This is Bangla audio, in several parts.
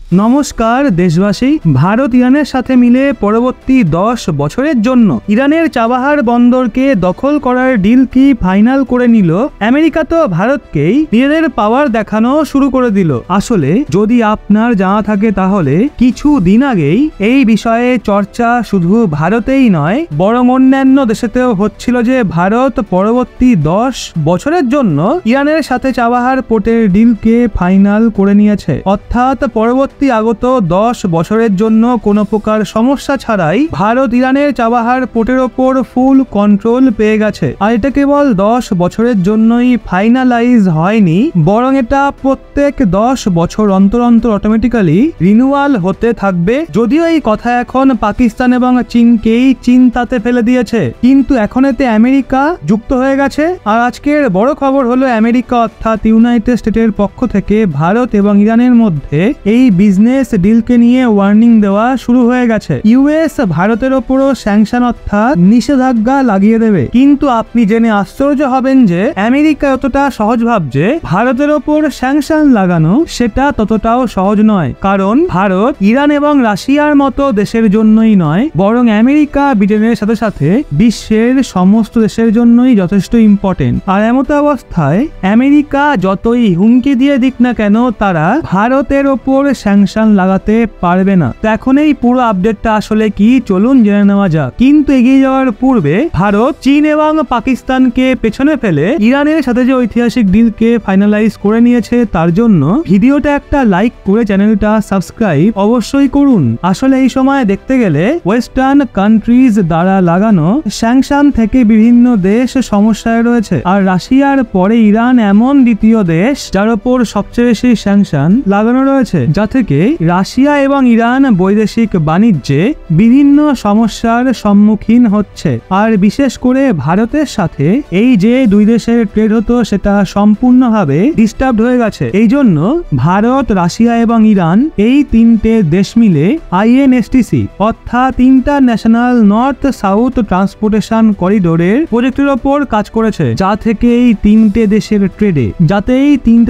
নমস্কার দেশবাসী। ভারত ইরানের সাথে মিলে পরবর্তী 10 বছরের জন্য ইরানের চাবাহার বন্দরকে দখল করার ডিল কি ফাইনাল করে নিল আমেরিকা। তো ভারতকেই নিজেদের পাওয়ার দেখানো শুরু করে দিল। আসলে যদি আপনার জানা থাকে তাহলে কিছু দিন আগেই এই বিষয়ে চর্চা শুধু ভারতেই নয় বরং অন্যান্য দেশেতেও হচ্ছিল যে ভারত পরবর্তী 10 বছরের জন্য ইরানের সাথে চাবাহার পোর্টের ডিলকে ফাইনাল করে নিয়েছে। অর্থাৎ পরবর্তী আগত 10 বছরের জন্য কোনো প্রকার সমস্যা ছাড়াই ভারত ইরানের চাবাহার পোর্টের ওপর ফুল কন্ট্রোল পেয়ে গেছে। আর এটা কেবল 10 বছরের জন্যই ফাইনালাইজ হয়নি, বরং এটা প্রত্যেক 10 বছর অন্তর অন্তর অটোমেটিক্যালি রিনিউয়াল হতে থাকবে। যদিও এই কথা এখন পাকিস্তান এবং চীনকেই চিন্তাতে ফেলে দিয়েছে, কিন্তু এখন এতে আমেরিকা যুক্ত হয়ে গেছে। আর আজকের বড় খবর হলো আমেরিকা অর্থাৎ ইউনাইটেড স্টেটের পক্ষ থেকে ভারত এবং ইরানের মধ্যে এই বিজনেস ডিলকে নিয়ে ওয়ার্নিং দেওয়া শুরু হয়ে গেছে। ইউএস ভারতের ওপরও স্যাংশন অর্থাৎ নিষেধাজ্ঞা লাগিয়ে দেবে। কিন্তু আপনি জেনে আশ্চর্য হবেন যে আমেরিকা যতটা সহজ ভাবছে ভারতের ওপর স্যাংশন লাগানো, সেটা ততটাও সহজ নয়। কারণ ভারত ইরান এবং রাশিয়ার মতো দেশের জন্যই নয়, বরং আমেরিকা ব্রিটেনের সাথে সাথে বিশ্বের সমস্ত দেশের জন্যই যথেষ্ট ইম্পর্টেন্ট। আর এমত অবস্থায় আমেরিকা যতই হুমকি দিয়ে দিক না কেন তারা ভারতের ওপর স্যাংশন লাগাতে পারবে না। তো এখন এই পুরো আপডেটটা আসলে কি চলুন জেনে নেওয়া যাক। কিন্তু এগিয়ে যাওয়ার পূর্বে ভারত চীন এবং পাকিস্তানকে পেছনে ফেলে ইরানের সাথে যে ঐতিহাসিক ডিলকে ফাইনালাইজ করে নিয়েছে তার জন্য ভিডিওটা একটা লাইক করে চ্যানেলটা সাবস্ক্রাইব অবশ্যই করুন। আসলে এই সময় দেখতে গেলে ওয়েস্টার্ন কান্ট্রিজ দ্বারা লাগানো স্যাংশন থেকে বিভিন্ন দেশ সমস্যায় রয়েছে। আর রাশিয়ার পরে ইরান এমন দ্বিতীয় দেশ যার উপর সবচেয়ে বেশি স্যাংশন লাগানো রয়েছে, যা থেকে রাশিয়া এবং ইরান বৈদেশিক বাণিজ্যে বিভিন্ন সমস্যার সম্মুখীন হচ্ছে। আর বিশেষ করে ভারতের সাথে এই যে দুই দেশের ট্রেড হতো সেটা সম্পূর্ণভাবে ডিস্টার্বড হয়ে গেছে। এই জন্য ভারত, রাশিয়া এবং ইরান এই তিনটে দেশ মিলে INSTC অর্থাৎ ইন্টারন্যাশনাল নর্থ সাউথ ট্রান্সপোর্টেশন করিডোরের প্রজেক্টের ওপর কাজ করেছে, যা থেকে এই তিনটে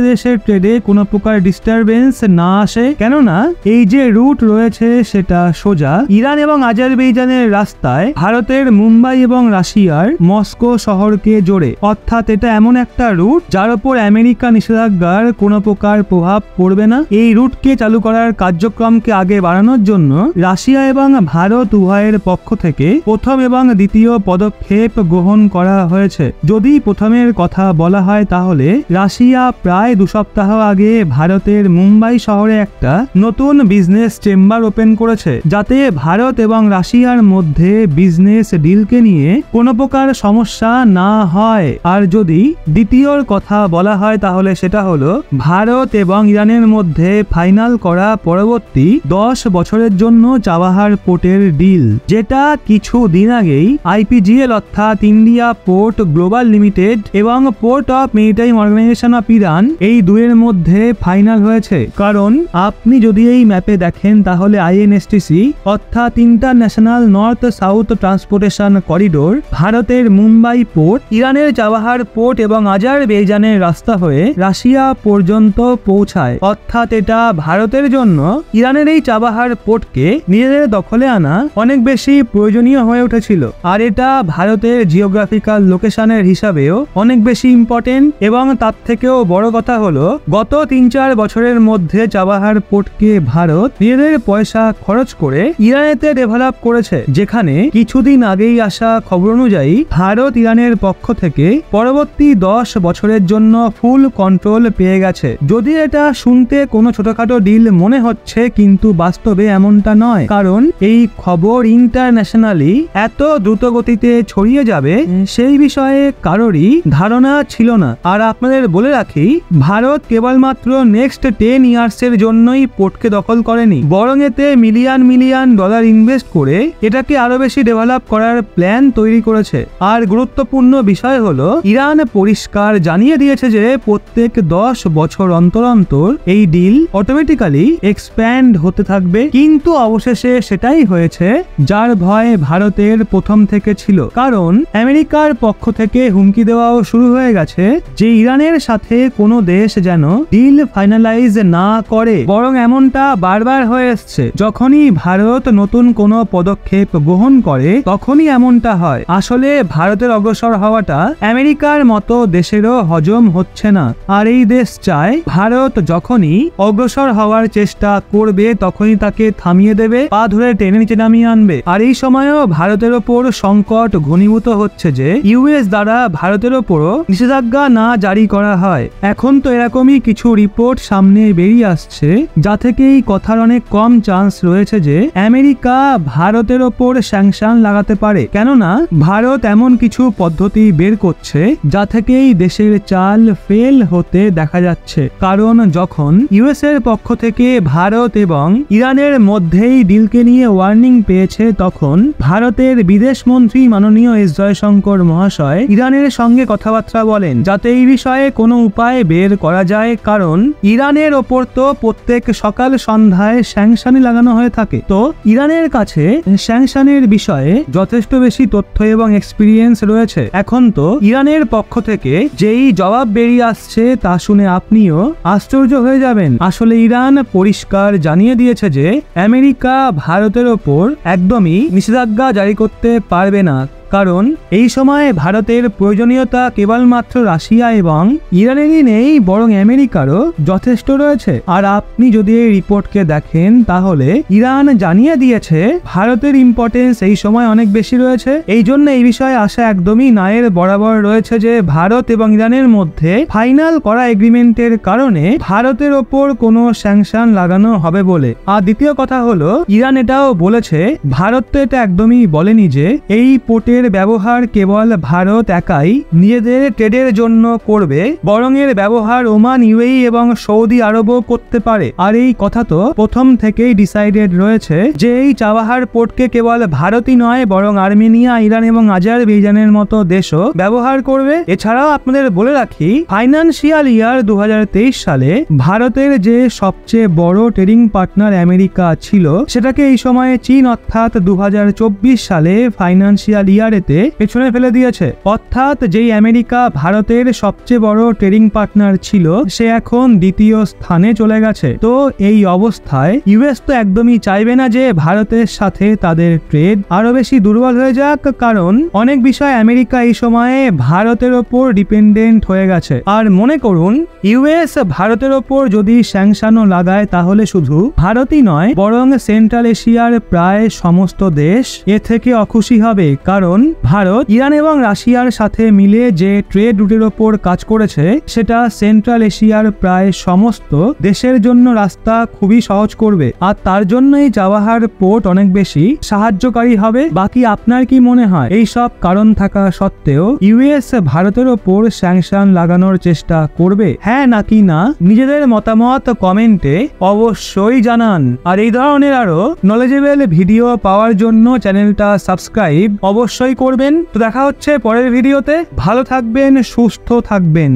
দেশের ট্রেডে কোনো প্রকার ডিস্টারবেন্স না আসে। কেননা এই যে রুট রয়েছে সেটা সোজা ইরান এবং আজারবাইজানের রাস্তায় ভারতের মুম্বাই এবং রাশিয়ার মস্কো শহরকে জোড়ে। অর্থাৎ এটা এমন একটা রুট যার উপর আমেরিকা নিষেধাজ্ঞার কোনো প্রকার প্রভাব পড়বে না। এই রুটকে চালু করার কার্যক্রমকে আগে বাড়ানোর জন্য রাশিয়া এবং ভারত উভয়ের পক্ষ থেকে প্রথম এবং দ্বিতীয় পদক্ষেপ গ্রহণ করা হয়েছে। যদি প্রথমের কথা বলা হয় তাহলে রাশিয়া প্রায় 2 সপ্তাহ আগে ভারতের মুম্বাই শহরে একটা নতুন বিজনেস চেম্বার ওপেন করেছে, যাতে ভারত এবং রাশিয়ার মধ্যে বিজনেস ডিলকে নিয়ে কোনো প্রকার সমস্যা না হয়। আর যদি দ্বিতীয়র কথা বলা হয় তাহলে সেটা হলো ভারত এবং ইরানের মধ্যে ফাইনাল করা পরবর্তী 10 বছরের জন্য চাবাহার পোর্টের ডিল, যেটা কিছু দিন আগেই IPGL অর্থাৎ ইন্ডিয়া পোর্ট গ্লোবাল লিমিটেড এবং Port of Maritime Organization of Iran এই দুয়ের মধ্যে ফাইনাল হয়েছে। কারণ আপনি যদি এই ম্যাপে দেখেন তাহলে INSTC অর্থাৎ international north south transportation corridor ভারতের মুম্বাই পোর্ট, ইরানের চাবাহার পোর্ট এবং আজারবাইজানের রাস্তা হয়ে রাশিয়া পর্যন্ত পৌঁছায়। অর্থাৎ এটা ভারতের জন্য ইরানের এই চাবাহার পোর্টকে নিজেদের দখলে আনা অনেক বেশি প্রয়োজনীয় হয়ে উঠেছিল। আর এটা ভারতের জিওগ্রাফিক্যাল লোকেশনের হিসাবেও অনেক বেশি ইম্পর্টেন্ট। এবং তার থেকেও বড় কথা হলো গত 3-4 বছরের মধ্যে চাবাহার পোর্টকে ভারত নিজেদের পয়সা খরচ করে ইরানেতে ডেভেলপ করেছে, যেখানে কিছুদিন আগেই আসা খবর অনুযায়ী ভারত ইরানের পক্ষ থেকে পরবর্তী 10 বছরের জন্য ফুল কন্ট্রোল পেয়ে গেছে। যদি এটা শুনতে কোনো ছোটখাটো ডিল মনে হচ্ছে, কিন্তু বাস্তবে এমনটা নয়। কারণ এই খবর ইন্টারন্যাশনালি এত দ্রুত গতিতে ছড়িয়ে যাবে সেই বিষয়ে কারোরই ধারণা ছিল না। আর আপনাদের বলে রাখি, ভারত কেবলমাত্র নেক্সট 10 ইয়ার্সের জন্যই পোর্টকে দখল করেনি, বরং এতে মিলিয়ন ডলার ইনভেস্ট করে এটাকে আরো বেশি ডেভেলপ করার প্ল্যান তৈরি করেছে। আর গুরুত্বপূর্ণ বিষয় হলো ইরান পরিষ্কার জানিয়ে দিয়েছে যে প্রত্যেক 10 বছর অন্তর অন্তর এই ডিল অটোমেটিক্যালি এক্সপ্যান্ড হতে থাকবে। কিন্তু অবশেষে সেটাই হয়েছে যার ভয় ভারতের প্রথম থেকে ছিল। কারণ আমেরিকার পক্ষ থেকে হুমকি দেওয়াও শুরু হয়ে গেছে যে ইরানের সাথে কোনো দেশ যেন ডিল ফাইনালাইজ না করে, বরং বরং এমনটা বারবার হয়ে এসছে। যখনই ভারত নতুন কোনো পদক্ষেপ গ্রহণ করে তখনই এমনটা হয়। আসলে ভারতের অগ্রসর হওয়াটা আমেরিকার মতো দেশেরও হজম হচ্ছে না, আর এই দেশ চায় ভারত যখনই অগ্রসর হওয়ার চেষ্টা করবে তখনই তাকে থামিয়ে দেবে, পা ধরে টেনে নিচে নামিয়ে আনবে। আর এই সময়ও ভারতের ওপর সংকট ঘনীভূত হচ্ছে যে ইউএস দ্বারা ভারতের ওপরও নিষেধাজ্ঞা না জারি করা হয়। এখন তো এরকমই কিছু রিপোর্ট সামনে বেরিয়ে আসছে যা থেকে এই কথার অনেক কম চান্স রয়েছে যে আমেরিকা ভারতের ওপর স্যাংশন লাগাতে পারে, কেননা ভারত এমন কিছু পদ্ধতি বের করছে যা থেকে এই দেশের চাল ফেল হতে দেখা যাচ্ছে। কারণ যখন ইউএস এর পক্ষ থেকে ভারত এবং ইরানের মধ্যেই ডিলকে নিয়ে ওয়ার্নিং পেয়েছে তখন ভারতের বিদেশ মন্ত্রী মাননীয় এস জয়শঙ্কর মহাশয় ইরানের সঙ্গে কথাবার্তা বলেন যাতে এই বিষয়ে কোনো উপায় বের করা যায়, কারণ ইরানের ওপর তো প্রত্যেক সকাল সন্ধ্যায় স্যাংশনই লাগানো হয়ে থাকে। তো ইরানের কাছে স্যাংশনের বিষয়ে যথেষ্ট বেশি তথ্য এবং এক্সপিরিয়েন্স রয়েছে। এখন তো ইরানের পক্ষ থেকে যেই জবাব বেরিয়ে আসছে তা শুনে আপনিও আশ্চর্য হয়ে যাবেন। আসলে ইরান পরিষ্কার জানিয়ে দিয়েছে যে আমেরিকা ভারতের ওপর একদমই নিষেধাজ্ঞা জারি করতে পারবে না, কারণ এই সময়ে ভারতের প্রয়োজনীয়তা কেবলমাত্র রাশিয়া এবং ইরানেরই নেই, বরং আমেরিকারও যথেষ্ট রয়েছে। আর আপনি যদি এই রিপোর্টকে দেখেন তাহলে ইরান জানিয়ে দিয়েছে ভারতের ইম্পর্টেন্স এই সময় অনেক বেশি রয়েছে। এই জন্য এই বিষয়ে আশা একদমই নায়ের বরাবর রয়েছে যে ভারত এবং ইরানের মধ্যে ফাইনাল করা এগ্রিমেন্টের কারণে ভারতের ওপর কোনো স্যাংশন লাগানো হবে বলে। আর দ্বিতীয় কথা হলো ইরান এটাও বলেছে, ভারত তো এটা একদমই বলেনি যে এই পোর্টের ব্যবহার কেবল ভারত একাই নিজেদের ট্রেডের জন্য করবে, বরং এর ব্যবহার ওমান, ইউএই এবং সৌদি আরবও করতে পারে। আর এই কথা তো প্রথম থেকেই ডিসাইডেড রয়েছে যে এই চাবাহার পোর্টকে কেবল ভারতই নয় বরং আর্মেনিয়া, ইরান এবং আজারবাইজানের মতো দেশও ব্যবহার করবে। এছাড়াও আপনাদের বলে রাখি, ফাইন্যান্সিয়াল ইয়ার 2023 সালে ভারতের যে সবচেয়ে বড় ট্রেডিং পার্টনার আমেরিকা ছিল সেটাকে এই সময়ে চীন অর্থাৎ 2024 সালে ফাইন্যান্সিয়াল ইয়ারেতে পেছনে ফেলে দিয়েছে। অর্থাৎ যেই আমেরিকা ভারতের সবচেয়ে বড় ট্রেডিং পার্টনার ছিল সে এখন দ্বিতীয় স্থানে চলে গেছে। তো এই অবস্থায় ইউএস তো একদমই চাইবে না যে ভারতের সাথে তাদের ট্রেড আরো বেশি দুর্বল হয়ে যাক, কারণ অনেক বিষয় আমেরিকা এই সময়ে ভারতের ওপর ডিপেন্ডেন্ট হয়ে গেছে। আর মনে করুন ইউএস ভারতের ওপর যদি স্যাংশনও লাগায় তাহলে শুধু ভারতই নয় বরং সেন্ট্রাল এশিয়ার প্রায় সমস্ত দেশ এ থেকে অখুশি হবে, কারণ ভারত ইরান এবং রাশিয়ার সাথে মিলে যে ট্রেড রুটের ওপর কাজ করেছে সেটা সেন্ট্রাল এশিয়ার প্রায় সমস্ত দেশের জন্য রাস্তা খুবই সহজ করবে, আর তার জন্যই চাবাহার পোর্ট অনেক বেশি সাহায্যকারী হবে। বাকি আপনার কি মনে হয় এই সব কারণ থাকা সত্ত্বেও ইউএস ভারতের ওপর স্যাংশন লাগানোর চেষ্টা করবে, হ্যাঁ নাকি না? নিজেদের মতামত কমেন্টে অবশ্যই জানান। আর এই ধরনের আরো নলেজেবল ভিডিও পাওয়ার জন্য চ্যানেলটা সাবস্ক্রাইব অবশ্যই করবেন। তো দেখা হচ্ছে পরের ভিডিওতে। ভালো থাকবেন, সুস্থ থাকবেন।